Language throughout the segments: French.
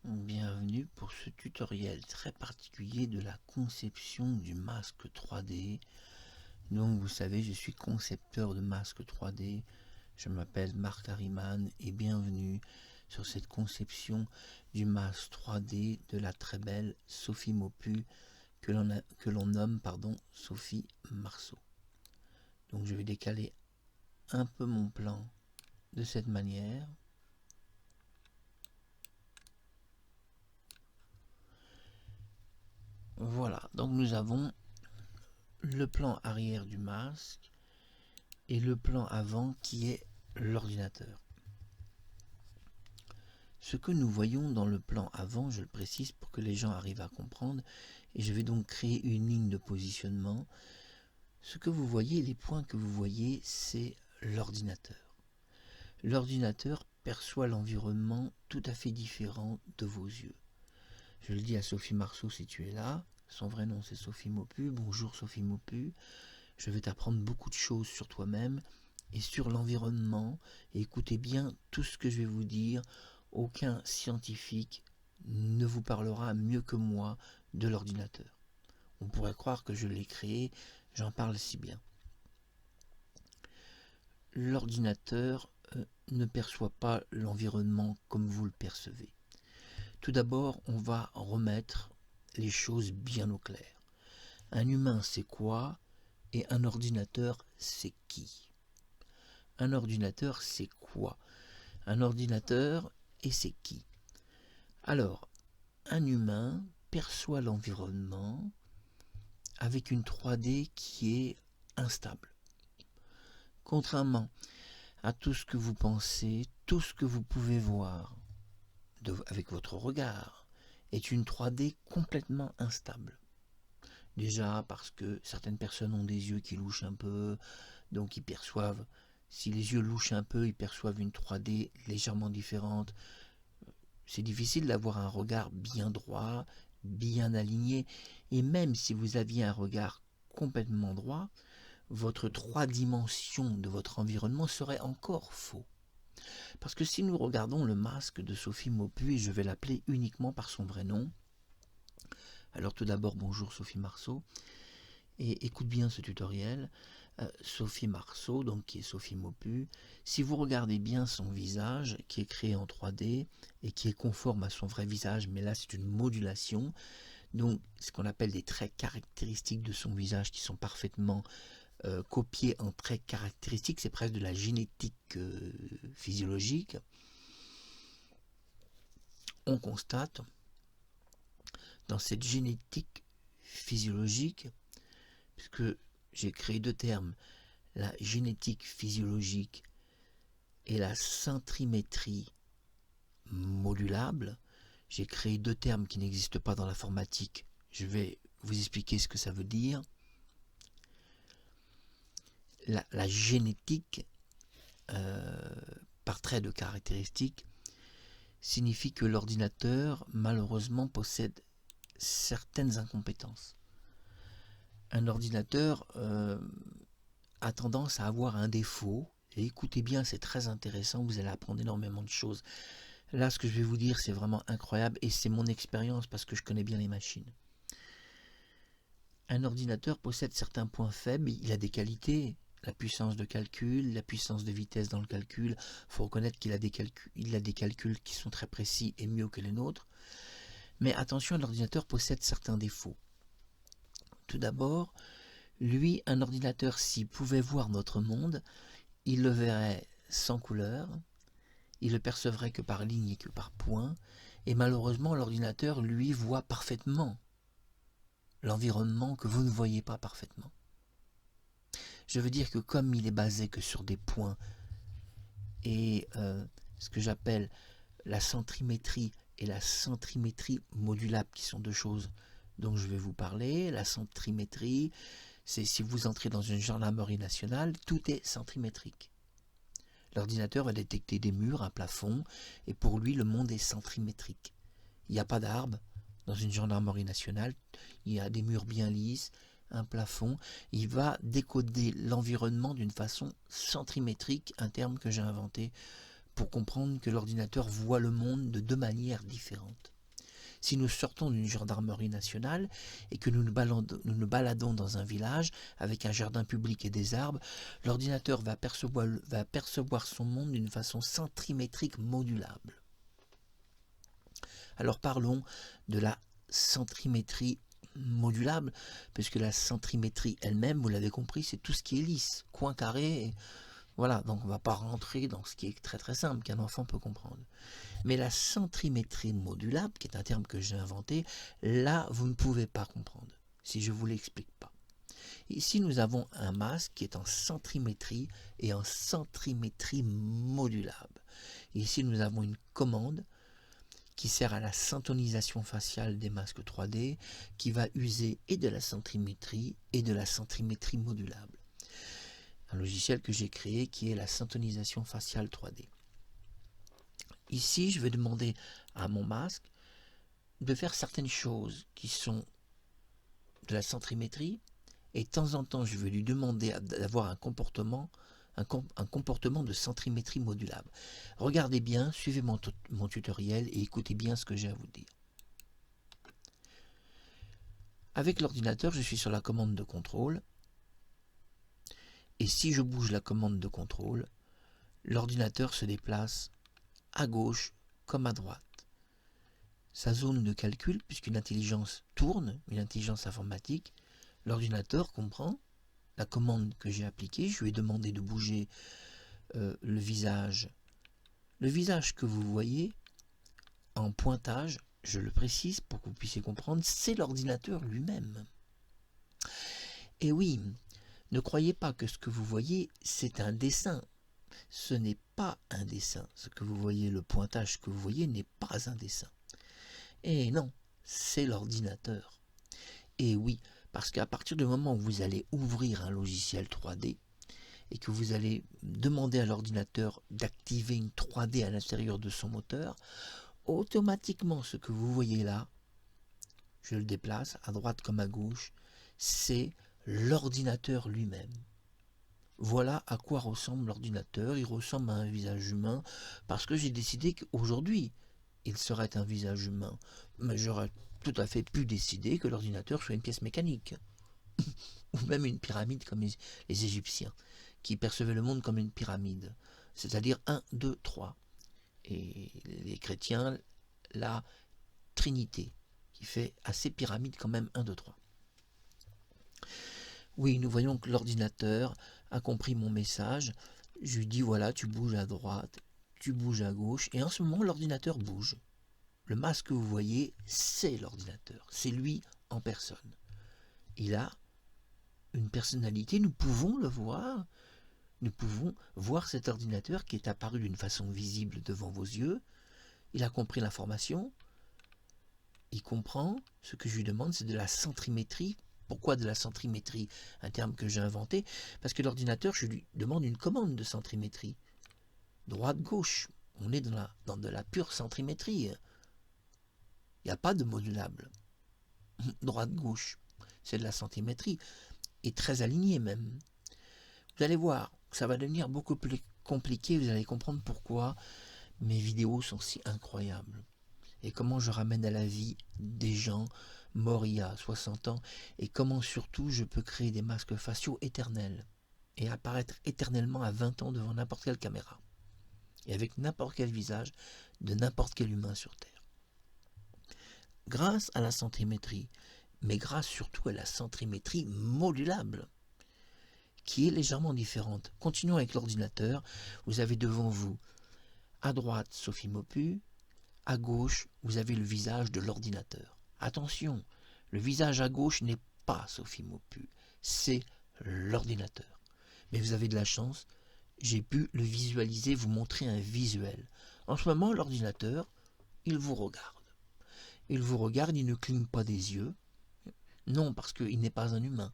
Bienvenue pour ce tutoriel très particulier de la conception du masque 3D. Donc vous savez, je suis concepteur de masques 3D. Je m'appelle Marc Harriman et bienvenue sur cette conception du masque 3D de la très belle Sophie Maupu que l'on nomme Sophie Marceau. Donc je vais décaler un peu mon plan de cette manière. Voilà, donc nous avons le plan arrière du masque et le plan avant qui est l'ordinateur. Ce que nous voyons dans le plan avant, je le précise pour que les gens arrivent à comprendre, et je vais donc créer une ligne de positionnement. Ce que vous voyez, les points que vous voyez, c'est l'ordinateur. L'ordinateur perçoit l'environnement tout à fait différent de vos yeux. Je le dis à Sophie Marceau si tu es là. Son vrai nom c'est Sophie Maupu. Bonjour Sophie Maupu. Je vais t'apprendre beaucoup de choses sur toi-même et sur l'environnement. Et écoutez bien tout ce que je vais vous dire. Aucun scientifique ne vous parlera mieux que moi de l'ordinateur. On pourrait croire que je l'ai créé, j'en parle si bien. L'ordinateur ne perçoit pas l'environnement comme vous le percevez. Tout d'abord, on va remettre les choses bien au clair. Un humain, c'est quoi? Et un ordinateur, c'est qui? Un ordinateur, c'est quoi? Un ordinateur, et c'est qui? Alors, un humain perçoit l'environnement avec une 3D qui est instable. Contrairement à tout ce que vous pensez, tout ce que vous pouvez voir avec votre regard est une 3D complètement instable. Déjà parce que certaines personnes ont des yeux qui louchent un peu, donc ils perçoivent, si les yeux louchent un peu, ils perçoivent une 3D légèrement différente. C'est difficile d'avoir un regard bien droit, bien aligné, et même si vous aviez un regard complètement droit, votre 3 dimensions de votre environnement serait encore faux. Parce que si nous regardons le masque de Sophie Maupu, et je vais l'appeler uniquement par son vrai nom, alors tout d'abord bonjour Sophie Marceau, et écoute bien ce tutoriel. Sophie Marceau, donc qui est Sophie Maupu, si vous regardez bien son visage, qui est créé en 3D, et qui est conforme à son vrai visage, mais là c'est une modulation, donc ce qu'on appelle des traits caractéristiques de son visage qui sont parfaitement copiés en traits caractéristiques, c'est presque de la génétique physiologique. On constate dans cette génétique physiologique, puisque j'ai créé deux termes, la génétique physiologique et la centrimétrie modulable, j'ai créé deux termes qui n'existent pas dans l'informatique. Je vais vous expliquer ce que ça veut dire. La génétique, par trait de caractéristique, signifie que l'ordinateur, malheureusement, possède certaines incompétences. Un ordinateur a tendance à avoir un défaut, et écoutez bien, c'est très intéressant, vous allez apprendre énormément de choses. Là, ce que je vais vous dire, c'est vraiment incroyable, et c'est mon expérience parce que je connais bien les machines. Un ordinateur possède certains points faibles, il a des qualités, la puissance de calcul, la puissance de vitesse dans le calcul. Il faut reconnaître qu'il a des calculs qui sont très précis et mieux que les nôtres. Mais attention, l'ordinateur possède certains défauts. Tout d'abord, lui, un ordinateur, s'il pouvait voir notre monde, il le verrait sans couleur, il le percevrait que par ligne et que par point, et malheureusement, l'ordinateur, lui, voit parfaitement l'environnement que vous ne voyez pas parfaitement. Je veux dire que comme il est basé que sur des points et ce que j'appelle la centrimétrie et la centrimétrie modulable, qui sont deux choses dont je vais vous parler. La centrimétrie, c'est si vous entrez dans une gendarmerie nationale, tout est centrimétrique. L'ordinateur va détecter des murs, un plafond, et pour lui, le monde est centrimétrique. Il n'y a pas d'arbre dans une gendarmerie nationale, il y a des murs bien lisses, un plafond. Il va décoder l'environnement d'une façon centrimétrique, un terme que j'ai inventé pour comprendre que l'ordinateur voit le monde de deux manières différentes. Si nous sortons d'une gendarmerie nationale et que nous nous baladons dans un village avec un jardin public et des arbres, l'ordinateur va percevoir son monde d'une façon centrimétrique modulable. Alors parlons de la centrimétrie modulable, puisque la centrimétrie elle-même, vous l'avez compris, c'est tout ce qui est lisse, coin carré, et voilà, donc on ne va pas rentrer dans ce qui est très très simple, qu'un enfant peut comprendre. Mais la centrimétrie modulable, qui est un terme que j'ai inventé, là, vous ne pouvez pas comprendre, si je ne vous l'explique pas. Ici, nous avons un masque qui est en centrimétrie et en centrimétrie modulable. Ici, nous avons une commande qui sert à la syntonisation faciale des masques 3D, qui va user et de la centrimétrie et de la centrimétrie modulable. Un logiciel que j'ai créé qui est la syntonisation faciale 3D. Ici, je vais demander à mon masque de faire certaines choses qui sont de la centrimétrie, et de temps en temps, je vais lui demander d'avoir un comportement de centrimétrie modulable. Regardez bien, suivez mon tutoriel et écoutez bien ce que j'ai à vous dire. Avec l'ordinateur, je suis sur la commande de contrôle. Et si je bouge la commande de contrôle, l'ordinateur se déplace à gauche comme à droite. Sa zone de calcul, puisqu'une intelligence tourne, une intelligence informatique, l'ordinateur comprend la commande que j'ai appliquée. Je lui ai demandé de bouger le visage. Le visage que vous voyez en pointage, je le précise pour que vous puissiez comprendre, c'est l'ordinateur lui-même. Et oui, ne croyez pas que ce que vous voyez, c'est un dessin. Ce n'est pas un dessin. Ce que vous voyez, le pointage que vous voyez, n'est pas un dessin. Et non, c'est l'ordinateur. Et oui, parce qu'à partir du moment où vous allez ouvrir un logiciel 3D et que vous allez demander à l'ordinateur d'activer une 3D à l'intérieur de son moteur, automatiquement ce que vous voyez là, je le déplace à droite comme à gauche, c'est l'ordinateur lui-même. Voilà à quoi ressemble l'ordinateur. Il ressemble à un visage humain parce que j'ai décidé qu'aujourd'hui, il serait un visage humain. Mais j'aurais tout à fait pu décider que l'ordinateur soit une pièce mécanique. Ou même une pyramide comme les Égyptiens, qui percevaient le monde comme une pyramide. C'est-à-dire 1, 2, 3. Et les chrétiens, la Trinité, qui fait assez pyramide quand même 1, 2, 3. Oui, nous voyons que l'ordinateur a compris mon message. Je lui dis voilà, tu bouges à droite, tu bouges à gauche, et en ce moment l'ordinateur bouge. Le masque que vous voyez, c'est l'ordinateur, c'est lui en personne. Il a une personnalité, nous pouvons le voir. Nous pouvons voir cet ordinateur qui est apparu d'une façon visible devant vos yeux. Il a compris l'information. Il comprend. Ce que je lui demande, c'est de la centrimétrie. Pourquoi de la centrimétrie? Un terme que j'ai inventé. Parce que l'ordinateur, je lui demande une commande de centrimétrie. Droite-gauche. On est dans de la pure centrimétrie. Il n'y a pas de modulable. Droite-gauche. C'est de la centrimétrie. Et très aligné même. Vous allez voir, ça va devenir beaucoup plus compliqué. Vous allez comprendre pourquoi mes vidéos sont si incroyables. Et comment je ramène à la vie des gens morts il y a 60 ans. Et comment surtout je peux créer des masques faciaux éternels. Et apparaître éternellement à 20 ans devant n'importe quelle caméra. Et avec n'importe quel visage de n'importe quel humain sur Terre. Grâce à la centrimétrie, mais grâce surtout à la centrimétrie modulable, qui est légèrement différente. Continuons avec l'ordinateur. Vous avez devant vous, à droite, Sophie Maupu. À gauche, vous avez le visage de l'ordinateur. Attention, le visage à gauche n'est pas Sophie Maupu, c'est l'ordinateur. Mais vous avez de la chance, j'ai pu le visualiser, vous montrer un visuel. En ce moment, l'ordinateur, il vous regarde. Il vous regarde, il ne cligne pas des yeux. Non, parce qu'il n'est pas un humain.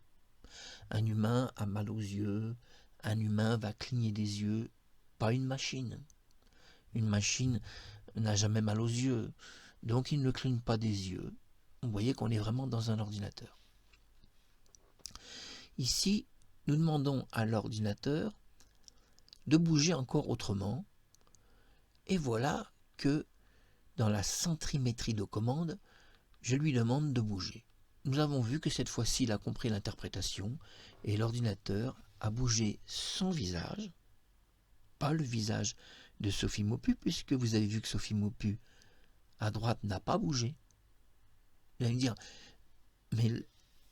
Un humain a mal aux yeux, un humain va cligner des yeux, pas une machine. Une machine n'a jamais mal aux yeux, donc il ne cligne pas des yeux. Vous voyez qu'on est vraiment dans un ordinateur. Ici, nous demandons à l'ordinateur de bouger encore autrement, et voilà que dans la centrimétrie de commande, Je lui demande de bouger. Nous avons vu que cette fois-ci, il a compris l'interprétation et l'ordinateur a bougé son visage, pas le visage de Sophie Maupu, puisque vous avez vu que Sophie Maupu, à droite, n'a pas bougé. Vous allez me dire, mais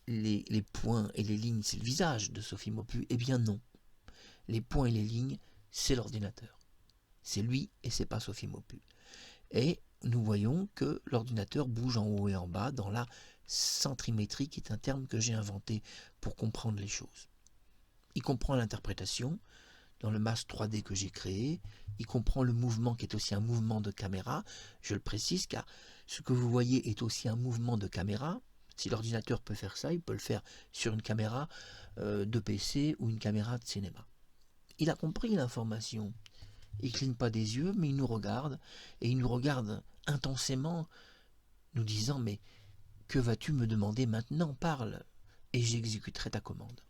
les points et les lignes, c'est le visage de Sophie Maupu. Eh bien non. Les points et les lignes, c'est l'ordinateur. C'est lui et c'est pas Sophie Maupu. Et nous voyons que l'ordinateur bouge en haut et en bas dans la centrimétrie, qui est un terme que j'ai inventé pour comprendre les choses. Il comprend l'interprétation dans le masque 3D que j'ai créé, il comprend le mouvement qui est aussi un mouvement de caméra, je le précise car ce que vous voyez est aussi un mouvement de caméra. Si l'ordinateur peut faire ça, il peut le faire sur une caméra de PC ou une caméra de cinéma. Il a compris l'information. Il ne cligne pas des yeux, mais il nous regarde, et il nous regarde intensément, nous disant « Mais que vas-tu me demander maintenant? Parle, et j'exécuterai ta commande. »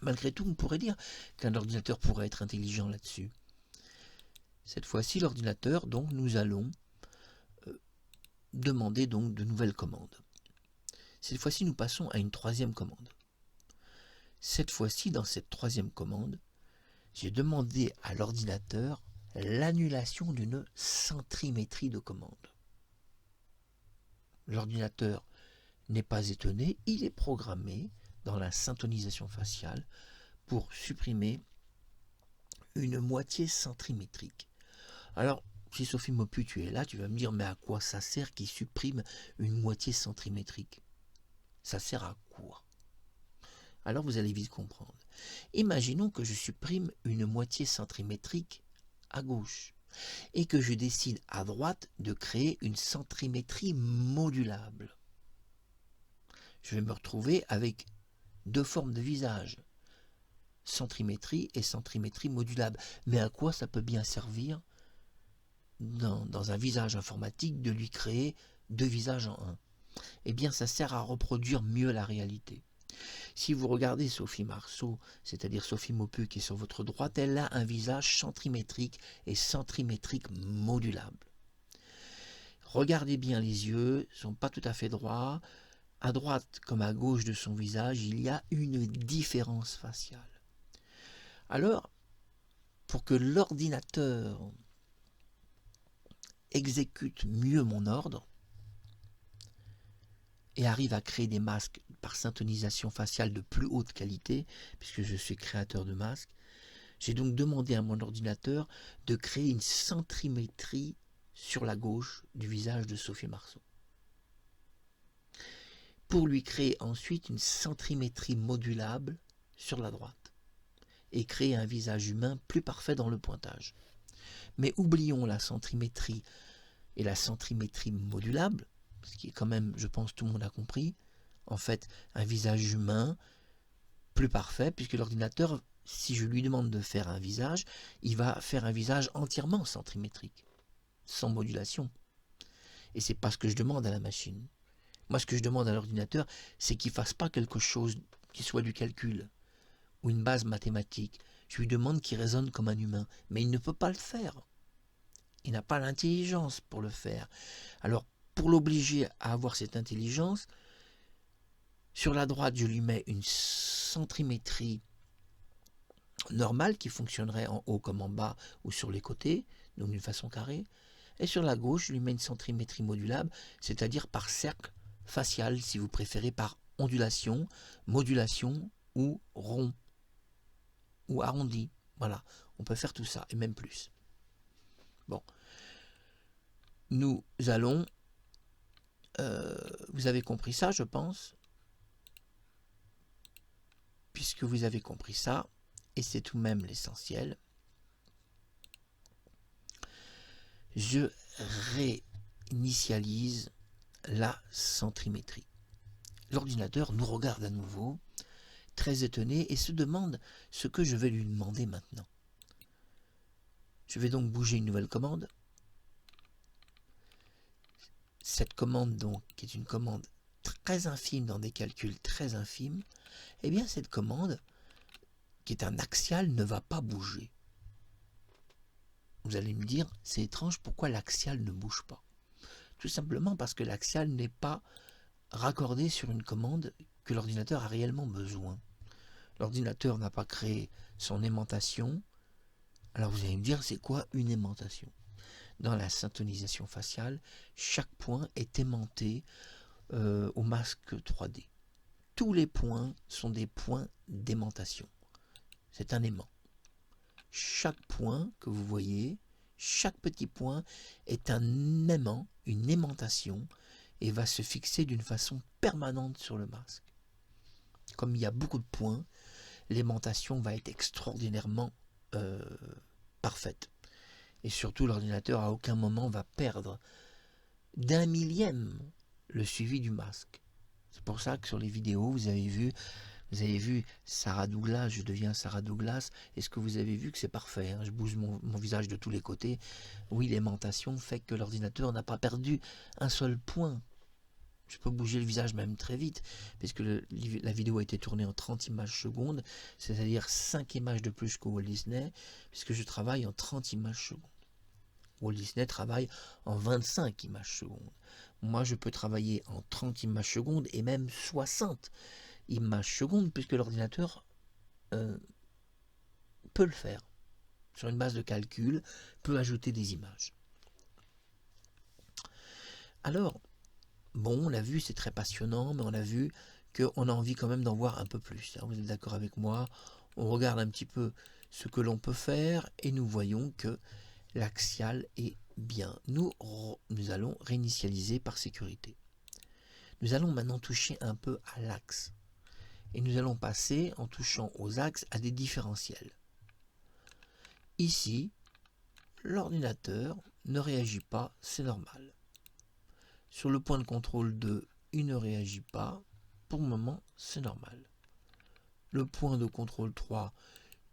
Malgré tout, on pourrait dire qu'un ordinateur pourrait être intelligent là-dessus. Cette fois-ci, l'ordinateur, donc, nous allons demander donc de nouvelles commandes. Cette fois-ci, nous passons à une troisième commande. Cette fois-ci, dans cette troisième commande, j'ai demandé à l'ordinateur l'annulation d'une centrimétrie de commande. L'ordinateur n'est pas étonné, il est programmé dans la syntonisation faciale pour supprimer une moitié centrimétrique. Alors, si Sophie Maupu, tu es là, tu vas me dire, mais à quoi ça sert qu'il supprime une moitié centrimétrique? Ça sert à quoi? Alors vous allez vite comprendre. Imaginons que je supprime une moitié centrimétrique à gauche et que je décide à droite de créer une centrimétrie modulable. Je vais me retrouver avec deux formes de visage, centrimétrie et centrimétrie modulable. Mais à quoi ça peut bien servir dans un visage informatique de lui créer deux visages en un? Eh bien, ça sert à reproduire mieux la réalité. Si vous regardez Sophie Marceau, c'est-à-dire Sophie Maupu qui est sur votre droite, elle a un visage centrimétrique et centrimétrique modulable. Regardez bien les yeux, ils ne sont pas tout à fait droits. À droite comme à gauche de son visage, il y a une différence faciale. Alors, pour que l'ordinateur exécute mieux mon ordre et arrive à créer des masques par syntonisation faciale de plus haute qualité, puisque je suis créateur de masques, j'ai donc demandé à mon ordinateur de créer une centrimétrie sur la gauche du visage de Sophie Marceau, pour lui créer ensuite une centrimétrie modulable sur la droite et créer un visage humain plus parfait dans le pointage. Mais oublions la centrimétrie et la centrimétrie modulable, ce qui est quand même, je pense, tout le monde a compris, en fait, un visage humain plus parfait, puisque l'ordinateur, si je lui demande de faire un visage, il va faire un visage entièrement centrimétrique, sans modulation. Et c'est pas ce que je demande à la machine. Moi, ce que je demande à l'ordinateur, c'est qu'il ne fasse pas quelque chose qui soit du calcul ou une base mathématique. Je lui demande qu'il raisonne comme un humain, mais il ne peut pas le faire. Il n'a pas l'intelligence pour le faire. Alors, pour l'obliger à avoir cette intelligence, sur la droite, je lui mets une centrimétrie normale qui fonctionnerait en haut comme en bas ou sur les côtés, donc d'une façon carrée. Et sur la gauche, je lui mets une centrimétrie modulable, c'est-à-dire par cercle facial, si vous préférez, par ondulation, modulation ou rond ou arrondi. Voilà, on peut faire tout ça et même plus. Bon, nous allons, vous avez compris ça, je pense, puisque vous avez compris ça, et c'est tout de même l'essentiel, je réinitialise la centrimétrie. L'ordinateur nous regarde à nouveau, très étonné, et se demande ce que je vais lui demander maintenant. Je vais donc bouger une nouvelle commande. Cette commande, donc, qui est une commande très infime dans des calculs très infimes, eh bien cette commande, qui est un axial, ne va pas bouger. Vous allez me dire, c'est étrange, pourquoi l'axial ne bouge pas? Tout simplement parce que l'axial n'est pas raccordé sur une commande que l'ordinateur a réellement besoin. L'ordinateur n'a pas créé son aimantation. Alors vous allez me dire, c'est quoi une aimantation? Dans la syntonisation faciale, chaque point est aimanté au masque 3D. Tous les points sont des points d'aimantation. C'est un aimant. Chaque point que vous voyez, chaque petit point est un aimant, une aimantation, et va se fixer d'une façon permanente sur le masque. Comme il y a beaucoup de points, l'aimantation va être extraordinairement parfaite. Et surtout, l'ordinateur à aucun moment va perdre d'un millième le suivi du masque. C'est pour ça que sur les vidéos, vous avez vu Sarah Douglas, je deviens Sarah Douglas. Est-ce que vous avez vu que c'est parfait, hein? Je bouge mon visage de tous les côtés. Oui, l'aimantation fait que l'ordinateur n'a pas perdu un seul point. Je peux bouger le visage même très vite, puisque la vidéo a été tournée en 30 images secondes, c'est-à-dire 5 images de plus qu'au Walt Disney, puisque je travaille en 30 images secondes. Walt Disney travaille en 25 images secondes. Moi, je peux travailler en 30 images secondes et même 60 images secondes, puisque l'ordinateur peut le faire. Sur une base de calcul, peut ajouter des images. Alors, bon, on l'a vu, c'est très passionnant, mais on a vu qu'on a envie quand même d'en voir un peu plus. Vous êtes d'accord avec moi? On regarde un petit peu ce que l'on peut faire et nous voyons que l'axial est bien. Nous allons réinitialiser par sécurité. Nous allons maintenant toucher un peu à l'axe. Et nous allons passer, en touchant aux axes, à des différentiels. Ici, l'ordinateur ne réagit pas, c'est normal. Sur le point de contrôle 2, il ne réagit pas. Pour le moment, c'est normal. Le point de contrôle 3,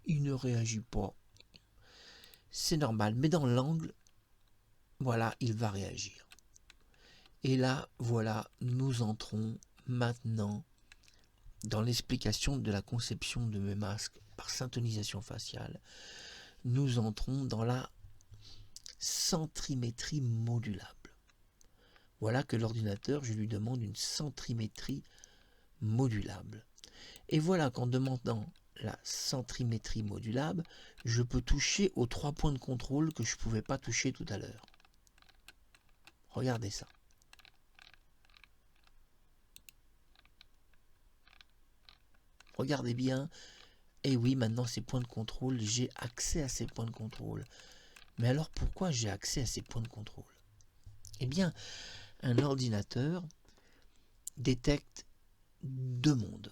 il ne réagit pas. C'est normal. Mais dans l'angle, voilà, il va réagir. Et là, voilà, nous entrons maintenant dans l'explication de la conception de mes masques par syntonisation faciale. Nous entrons dans la centrimétrie modulable. Voilà que l'ordinateur, je lui demande une centrimétrie modulable. Et voilà qu'en demandant la centrimétrie modulable, je peux toucher aux 3 points de contrôle que je ne pouvais pas toucher tout à l'heure. Regardez ça. Regardez bien. Et oui, maintenant ces points de contrôle, j'ai accès à ces points de contrôle. Mais alors pourquoi j'ai accès à ces points de contrôle? Eh bien, un ordinateur détecte 2 mondes.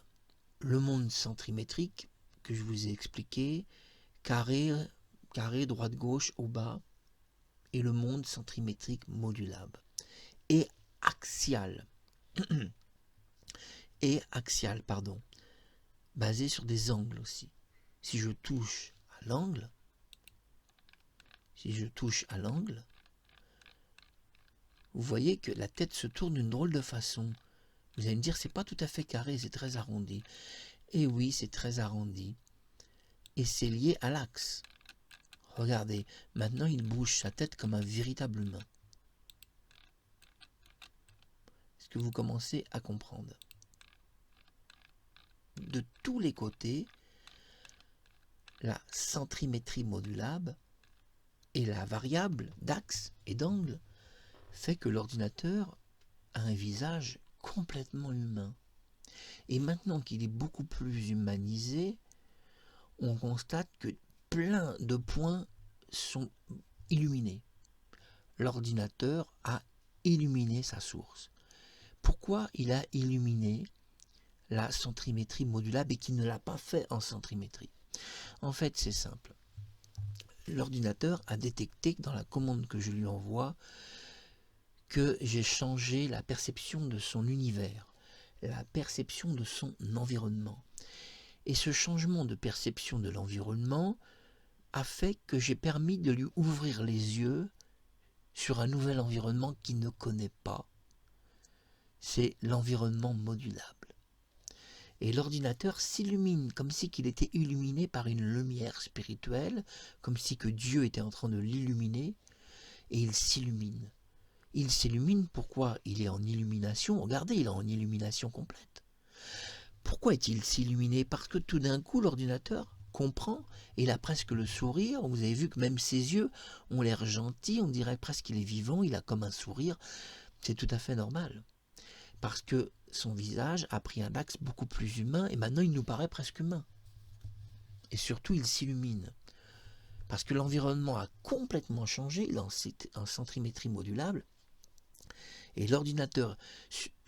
Le monde centrimétrique, que je vous ai expliqué, carré, droite, gauche, au bas, et le monde centrimétrique modulable. Et axial. Basé sur des angles aussi. Si je touche à l'angle, vous voyez que la tête se tourne d'une drôle de façon. Vous allez me dire, c'est pas tout à fait carré, c'est très arrondi. Et oui, c'est très arrondi. Et c'est lié à l'axe. Regardez, maintenant il bouge sa tête comme un véritable humain. Est-ce que vous commencez à comprendre? De tous les côtés, la centrimétrie modulable et la variable d'axe et d'angle fait que l'ordinateur a un visage complètement humain. Et maintenant qu'il est beaucoup plus humanisé, on constate que plein de points sont illuminés. L'ordinateur a illuminé sa source. Pourquoi il a illuminé la centrimétrie modulable et qu'il ne l'a pas fait en centrimétrie? En fait, c'est simple. L'ordinateur a détecté dans la commande que je lui envoie que j'ai changé la perception de son univers, la perception de son environnement. Et ce changement de perception de l'environnement a fait que j'ai permis de lui ouvrir les yeux sur un nouvel environnement qu'il ne connaît pas. C'est l'environnement modulable. Et l'ordinateur s'illumine comme si qu'il était illuminé par une lumière spirituelle, comme si que Dieu était en train de l'illuminer, et il s'illumine. Il s'illumine. Pourquoi il est en illumination? Regardez, il est en illumination complète. Pourquoi est-il s'illuminé? Parce que tout d'un coup, l'ordinateur comprend, et il a presque le sourire. Vous avez vu que même ses yeux ont l'air gentils, on dirait presque qu'il est vivant, il a comme un sourire. C'est tout à fait normal. Parce que son visage a pris un axe beaucoup plus humain, et maintenant il nous paraît presque humain. Et surtout, il s'illumine. Parce que l'environnement a complètement changé, il est en centrimétrie modulable, et l'ordinateur,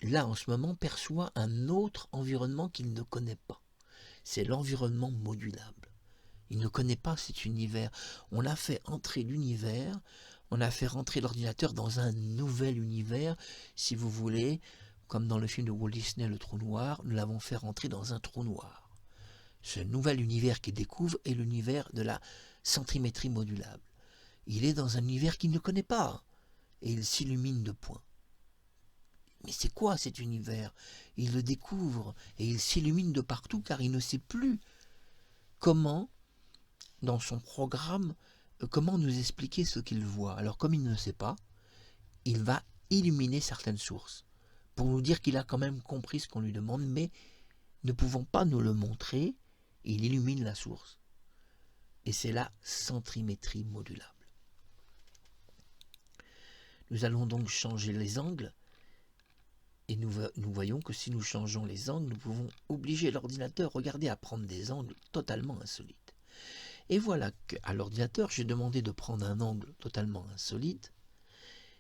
là en ce moment, perçoit un autre environnement qu'il ne connaît pas. C'est l'environnement modulable. Il ne connaît pas cet univers. On a fait entrer l'univers, on a fait rentrer l'ordinateur dans un nouvel univers, si vous voulez, comme dans le film de Walt Disney, Le Trou Noir, nous l'avons fait rentrer dans un trou noir. Ce nouvel univers qu'il découvre est l'univers de la centrimétrie modulable. Il est dans un univers qu'il ne connaît pas, et il s'illumine de points. Mais c'est quoi cet univers? Il le découvre, et il s'illumine de partout, car il ne sait plus comment, dans son programme, comment nous expliquer ce qu'il voit. Alors comme il ne sait pas, il va illuminer certaines sources, pour nous dire qu'il a quand même compris ce qu'on lui demande, mais ne pouvant pas nous le montrer, il illumine la source. Et c'est la centrimétrie modulable. Nous allons donc changer les angles, et nous voyons que si nous changeons les angles, nous pouvons obliger l'ordinateur, regardez, à prendre des angles totalement insolites. Et voilà qu'à l'ordinateur, j'ai demandé de prendre un angle totalement insolite,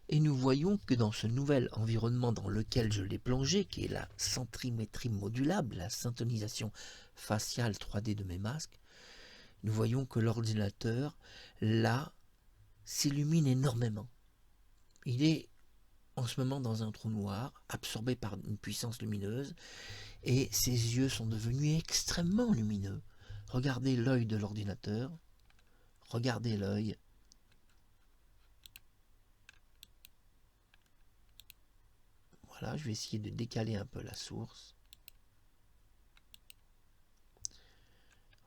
et nous voyons que dans ce nouvel environnement dans lequel je l'ai plongé, qui est la centrimétrie modulable, la syntonisation faciale 3D de mes masques, nous voyons que l'ordinateur, là, s'illumine énormément. Il est en ce moment dans un trou noir, absorbé par une puissance lumineuse, et ses yeux sont devenus extrêmement lumineux. Regardez l'œil de l'ordinateur, regardez l'œil. Voilà, je vais essayer de décaler un peu la source.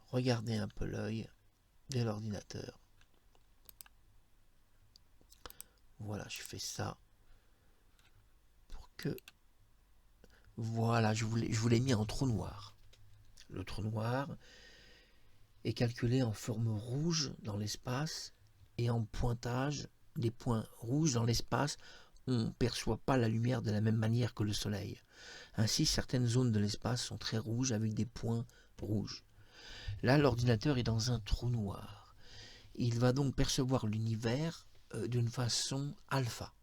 Regardez un peu l'œil de l'ordinateur. Voilà, je fais ça pour que... Voilà, je vous l'ai mis en trou noir. Le trou noir est calculé en forme rouge dans l'espace et en pointage des points rouges dans l'espace. On ne perçoit pas la lumière de la même manière que le soleil. Ainsi, certaines zones de l'espace sont très rouges avec des points rouges. Là, l'ordinateur est dans un trou noir. Il va donc percevoir l'univers d'une façon alpha.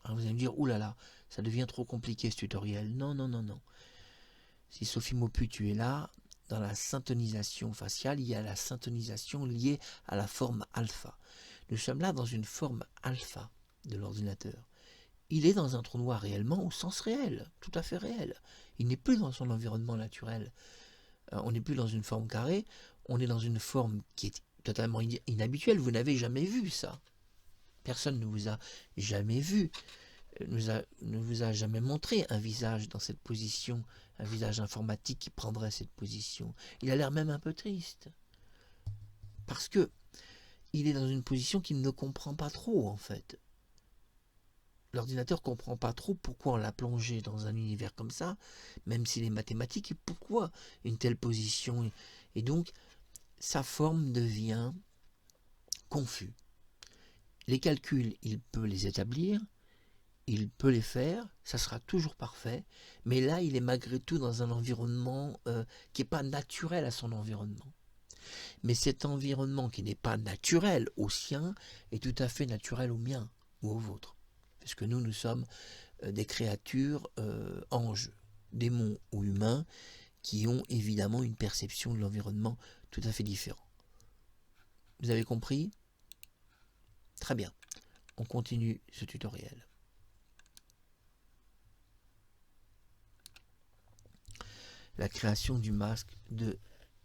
Alors vous allez me dire, oulala, ça devient trop compliqué ce tutoriel. Non, non, non, non. Si Sophie Maupu, tu es là, dans la syntonisation faciale, il y a la syntonisation liée à la forme alpha. Nous sommes là dans une forme alpha de l'ordinateur. Il est dans un trou noir réellement au sens réel, tout à fait réel. Il n'est plus dans son environnement naturel. On n'est plus dans une forme carrée, on est dans une forme qui est totalement inhabituelle. Vous n'avez jamais vu ça. Personne ne vous a jamais vu, ne vous a jamais montré un visage dans cette position, un visage informatique qui prendrait cette position. Il a l'air même un peu triste. Parce que il est dans une position qu'il ne comprend pas trop, en fait. L'ordinateur ne comprend pas trop pourquoi on l'a plongé dans un univers comme ça, même s'il est mathématique, et pourquoi une telle position. Et donc, sa forme devient confuse. Les calculs, il peut les établir, il peut les faire, ça sera toujours parfait, mais là, il est malgré tout dans un environnement qui n'est pas naturel à son environnement. Mais cet environnement qui n'est pas naturel au sien est tout à fait naturel au mien ou au vôtre. Parce que nous sommes des créatures anges, démons ou humains, qui ont évidemment une perception de l'environnement tout à fait différente. Vous avez compris? Très bien. On continue ce tutoriel. La création du masque de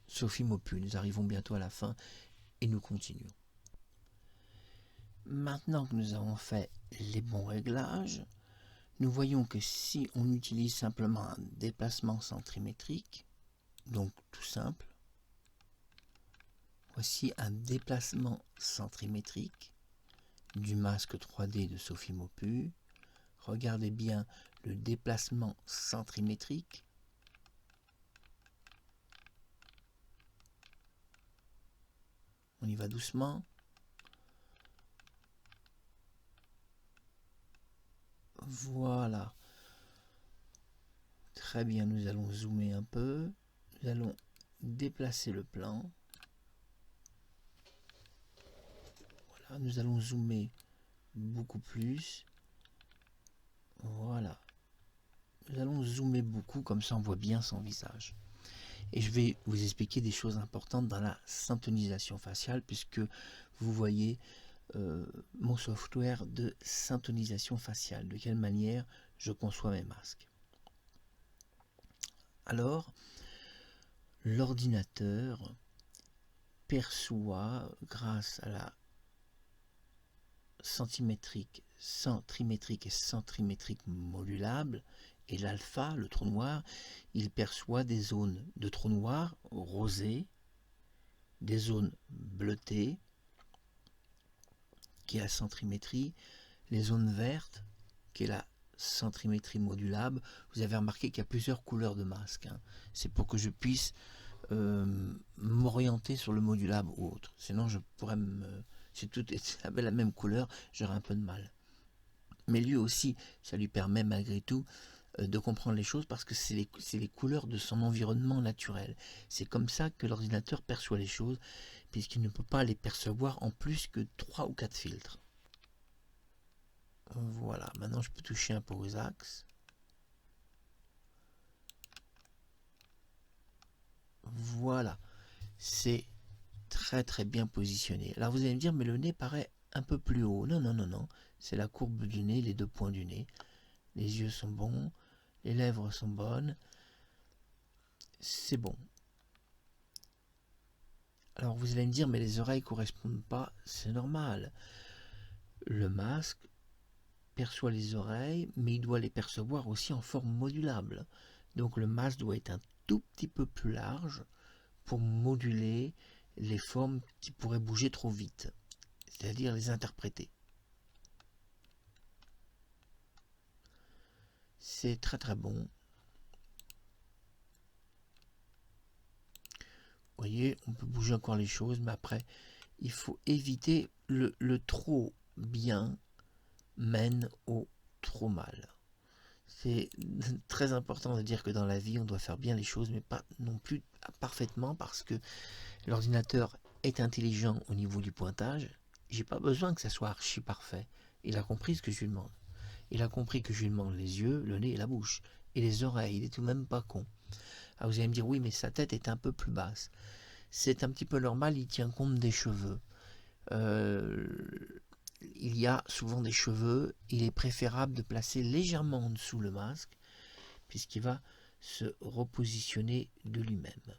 Sophie Maupu. Nous arrivons bientôt à la fin et nous continuons. Maintenant que nous avons fait les bons réglages, nous voyons que si on utilise simplement un déplacement centrimétrique, donc tout simple, voici un déplacement centrimétrique, du masque 3D de Sophie Maupu. Regardez bien le déplacement centrimétrique. On y va doucement. Voilà. Très bien, nous allons zoomer un peu. Nous allons déplacer le plan. Voilà, nous allons zoomer beaucoup plus. Voilà. Nous allons zoomer beaucoup, comme ça on voit bien son visage. Et je vais vous expliquer des choses importantes dans la syntonisation faciale, puisque vous voyez mon software de syntonisation faciale, de quelle manière je conçois mes masques. Alors, l'ordinateur perçoit, grâce à la centrimétrique et centrimétrique modulable, et l'alpha, le trou noir, il perçoit des zones de trou noir rosé, des zones bleutées, qui est la centrimétrie, les zones vertes, qui est la centrimétrie modulable. Vous avez remarqué qu'il y a plusieurs couleurs de masque. C'est pour que je puisse m'orienter sur le modulable ou autre. Sinon, je pourrais si tout avait la même couleur, j'aurais un peu de mal. Mais lui aussi, ça lui permet malgré tout de comprendre les choses, parce que c'est les couleurs de son environnement naturel. C'est comme ça que l'ordinateur perçoit les choses, puisqu'il ne peut pas les percevoir en plus que 3 ou 4 filtres. Voilà, maintenant je peux toucher un peu aux axes. Voilà, c'est très très bien positionné. Alors vous allez me dire, mais le nez paraît un peu plus haut. Non, non, non, non, c'est la courbe du nez, les 2 points du nez. Les yeux sont bons, les lèvres sont bonnes, c'est bon. Alors vous allez me dire, mais les oreilles ne correspondent pas, c'est normal. Le masque perçoit les oreilles, mais il doit les percevoir aussi en forme modulable. Donc le masque doit être un tout petit peu plus large pour moduler les formes qui pourraient bouger trop vite, c'est-à-dire les interpréter. C'est très très bon. Vous voyez, on peut bouger encore les choses, mais après, il faut éviter le trop bien mène au trop mal. C'est très important de dire que dans la vie, on doit faire bien les choses, mais pas non plus parfaitement, parce que l'ordinateur est intelligent au niveau du pointage. J'ai pas besoin que ça soit archi parfait. Il a compris ce que je lui demande. Il a compris que je lui demande les yeux, le nez et la bouche. Et les oreilles, il est tout de même pas con. Alors vous allez me dire, oui, mais sa tête est un peu plus basse. C'est un petit peu normal, il tient compte des cheveux. Il y a souvent des cheveux, il est préférable de placer légèrement en dessous le masque, puisqu'il va se repositionner de lui-même.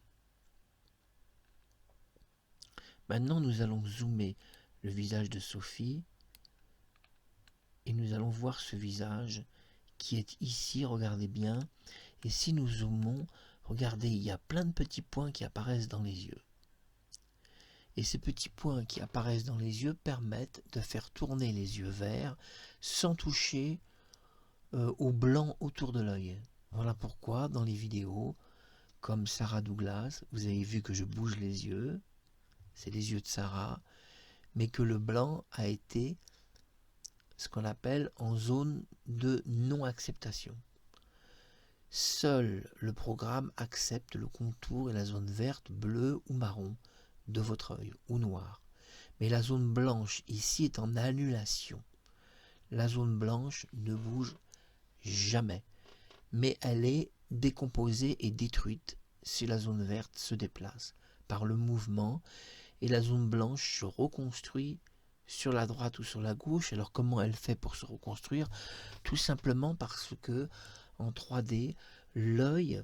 Maintenant, nous allons zoomer le visage de Sophie, et nous allons voir ce visage qui est ici, regardez bien, et si nous zoomons, regardez, il y a plein de petits points qui apparaissent dans les yeux. Et ces petits points qui apparaissent dans les yeux permettent de faire tourner les yeux verts sans toucher au blanc autour de l'œil. Voilà pourquoi dans les vidéos, comme Sarah Douglas, vous avez vu que je bouge les yeux, c'est les yeux de Sarah, mais que le blanc a été ce qu'on appelle en zone de non-acceptation. Seul le programme accepte le contour et la zone verte, bleue ou marron de votre œil, ou noir. Mais la zone blanche ici est en annulation. La zone blanche ne bouge jamais, mais elle est décomposée et détruite si la zone verte se déplace par le mouvement, et la zone blanche se reconstruit sur la droite ou sur la gauche. Alors comment elle fait pour se reconstruire? Tout simplement parce que en 3D, l'œil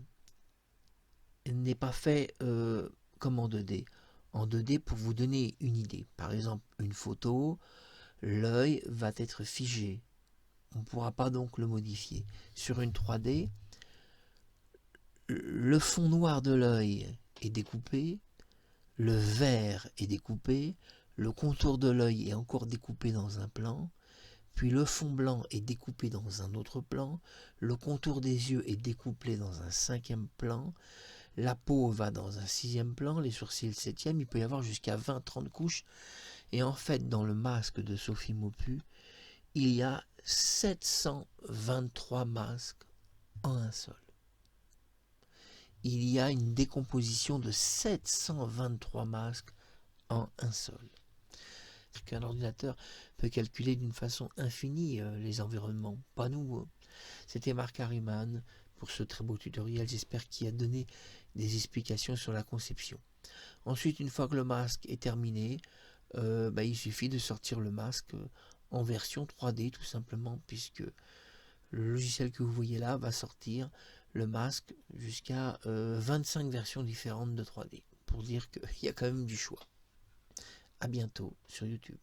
n'est pas fait comme en 2D. En 2D, pour vous donner une idée, par exemple une photo, l'œil va être figé. On ne pourra pas donc le modifier. Sur une 3D, le fond noir de l'œil est découpé, le vert est découpé, le contour de l'œil est encore découpé dans un plan, puis le fond blanc est découpé dans un autre plan, le contour des yeux est découpé dans un cinquième plan, la peau va dans un sixième plan, les sourcils le septième, il peut y avoir jusqu'à 20-30 couches. Et en fait, dans le masque de Sophie Maupu, il y a 723 masques en un seul. Il y a une décomposition de 723 masques en un seul. Qu'un ordinateur peut calculer d'une façon infinie les environnements, pas nous. C'était Marc Harriman pour ce très beau tutoriel, j'espère qu'il a donné des explications sur la conception. Ensuite, une fois que le masque est terminé, il suffit de sortir le masque en version 3D tout simplement, puisque le logiciel que vous voyez là va sortir le masque jusqu'à 25 versions différentes de 3D, pour dire qu'il y a quand même du choix. A bientôt sur YouTube.